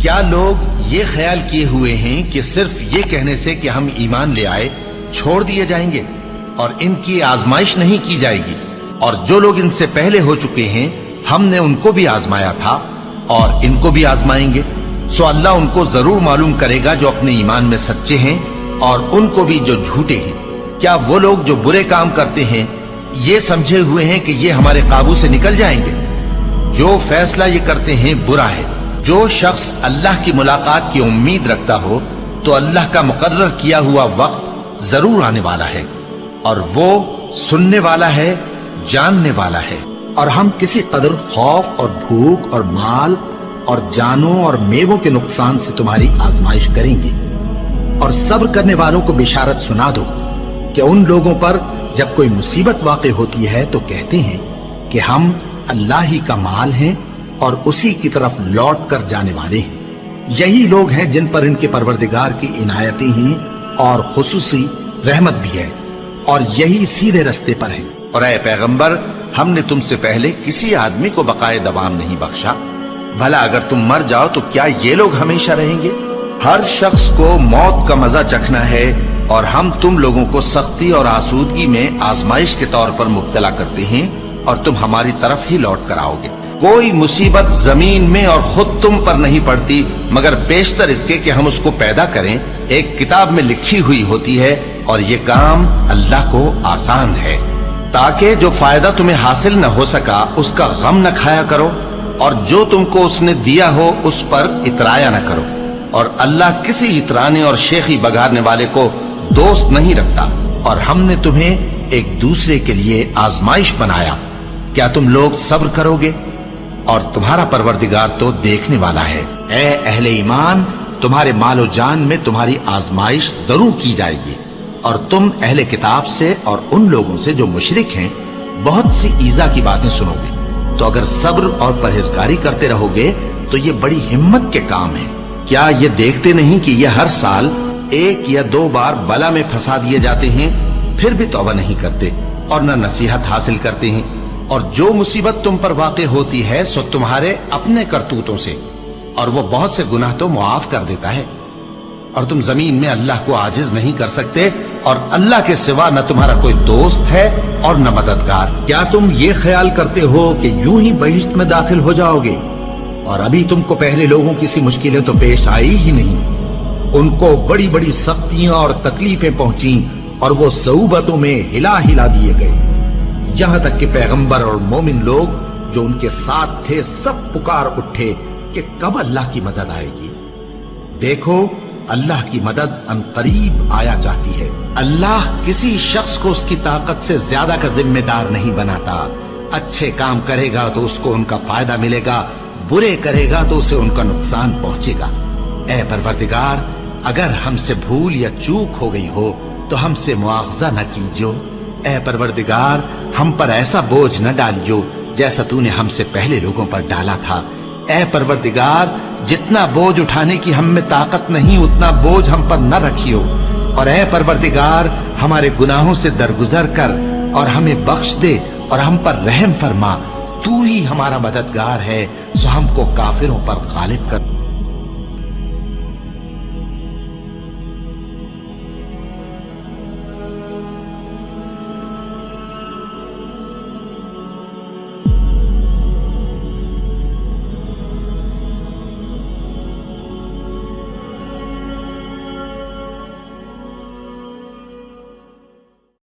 کیا لوگ یہ خیال کیے ہوئے ہیں کہ صرف یہ کہنے سے کہ ہم ایمان لے آئے چھوڑ دیے جائیں گے اور ان کی آزمائش نہیں کی جائے گی؟ اور جو لوگ ان سے پہلے ہو چکے ہیں ہم نے ان کو بھی آزمایا تھا اور ان کو بھی آزمائیں گے، سو اللہ ان کو ضرور معلوم کرے گا جو اپنے ایمان میں سچے ہیں اور ان کو بھی جو جھوٹے ہیں۔ کیا وہ لوگ جو برے کام کرتے ہیں یہ سمجھے ہوئے ہیں کہ یہ ہمارے قابو سے نکل جائیں گے؟ جو فیصلہ یہ کرتے ہیں برا ہے۔ جو شخص اللہ کی ملاقات کی امید رکھتا ہو تو اللہ کا مقرر کیا ہوا وقت ضرور آنے والا ہے، اور وہ سننے والا ہے، جاننے والا ہے۔ اور ہم کسی قدر خوف اور بھوک اور مال اور جانوں اور میووں کے نقصان سے تمہاری آزمائش کریں گے، اور صبر کرنے والوں کو بشارت سنا دو کہ ان لوگوں پر جب کوئی مصیبت واقع ہوتی ہے تو کہتے ہیں کہ ہم اللہ ہی کا مال ہیں اور اسی کی طرف لوٹ کر جانے والے ہیں۔ یہی لوگ ہیں جن پر ان کے پروردگار کی عنایتیں ہیں اور خصوصی رحمت بھی ہے، اور یہی سیدھے رستے پر ہیں۔ اور اے پیغمبر، ہم نے تم سے پہلے کسی آدمی کو بقائے دوام نہیں بخشا، بھلا اگر تم مر جاؤ تو کیا یہ لوگ ہمیشہ رہیں گے؟ ہر شخص کو موت کا مزہ چکھنا ہے، اور ہم تم لوگوں کو سختی اور آسودگی میں آزمائش کے طور پر مبتلا کرتے ہیں، اور تم ہماری طرف ہی لوٹ کر آؤ گے۔ کوئی مصیبت زمین میں اور خود تم پر نہیں پڑتی مگر بیشتر اس کے کہ ہم اس کو پیدا کریں ایک کتاب میں لکھی ہوئی ہوتی ہے، اور یہ کام اللہ کو آسان ہے، تاکہ جو فائدہ تمہیں حاصل نہ ہو سکا اس کا غم نہ کھایا کرو، اور جو تم کو اس نے دیا ہو اس پر اترایا نہ کرو۔ اور اللہ کسی اترانے اور شیخی بگارنے والے کو دوست نہیں رکھتا۔ اور ہم نے تمہیں ایک دوسرے کے لیے آزمائش بنایا، کیا تم لوگ صبر کرو گے؟ اور تمہارا پروردگار تو دیکھنے والا ہے۔ اے اہل ایمان، تمہارے مال و جان میں تمہاری آزمائش ضرور کی جائے گی، اور تم اہل کتاب سے اور ان لوگوں سے جو مشرک ہیں بہت سی ایذا کی باتیں سنو گے، تو اگر صبر اور پرہیزگاری کرتے رہو گے تو یہ بڑی ہمت کے کام ہے۔ کیا یہ دیکھتے نہیں کہ یہ ہر سال 1 یا 2 بار بلا میں پھنسا دیے جاتے ہیں، پھر بھی توبہ نہیں کرتے اور نہ نصیحت حاصل کرتے ہیں؟ اور جو مصیبت تم پر واقع ہوتی ہے سو تمہارے اپنے کرتوتوں سے، اور وہ بہت سے گناہ تو معاف کر دیتا ہے۔ اور تم زمین میں اللہ کو عاجز نہیں کر سکتے، اور اللہ کے سوا نہ تمہارا کوئی دوست ہے اور نہ مددگار۔ کیا تم یہ خیال کرتے ہو کہ یوں ہی بہشت میں داخل ہو جاؤ گے، اور ابھی تم کو پہلے لوگوں کی سی مشکلیں تو پیش آئی ہی نہیں؟ ان کو بڑی بڑی سختیاں اور تکلیفیں پہنچیں، اور وہ صعوبتوں میں ہلا ہلا دیے گئے، یہاں تک کہ پیغمبر اور مومن لوگ جو ان کے ساتھ تھے سب پکار اٹھے کہ کب اللہ کی مدد آئے گی۔ دیکھو، اللہ کی مدد ان قریب آیا چاہتی ہے۔ اللہ کسی شخص کو اس کی طاقت سے زیادہ کا ذمہ دار نہیں بناتا۔ اچھے کام کرے گا تو اس کو ان کا فائدہ ملے گا، برے کرے گا تو اسے ان کا نقصان پہنچے گا۔ اے پروردگار، اگر ہم سے بھول یا چوک ہو گئی ہو تو ہم سے مواخذہ نہ کیجو۔ اے پروردگار، ہم پر ایسا بوجھ نہ ڈالیو جیسا تو نے ہم سے پہلے لوگوں پر ڈالا تھا۔ اے پروردگار، جتنا بوجھ اٹھانے کی ہم میں طاقت نہیں اتنا بوجھ ہم پر نہ رکھیو، اور اے پروردگار، ہمارے گناہوں سے درگزر کر اور ہمیں بخش دے اور ہم پر رحم فرما۔ تو ہی ہمارا مددگار ہے، سو ہم کو کافروں پر غالب کر۔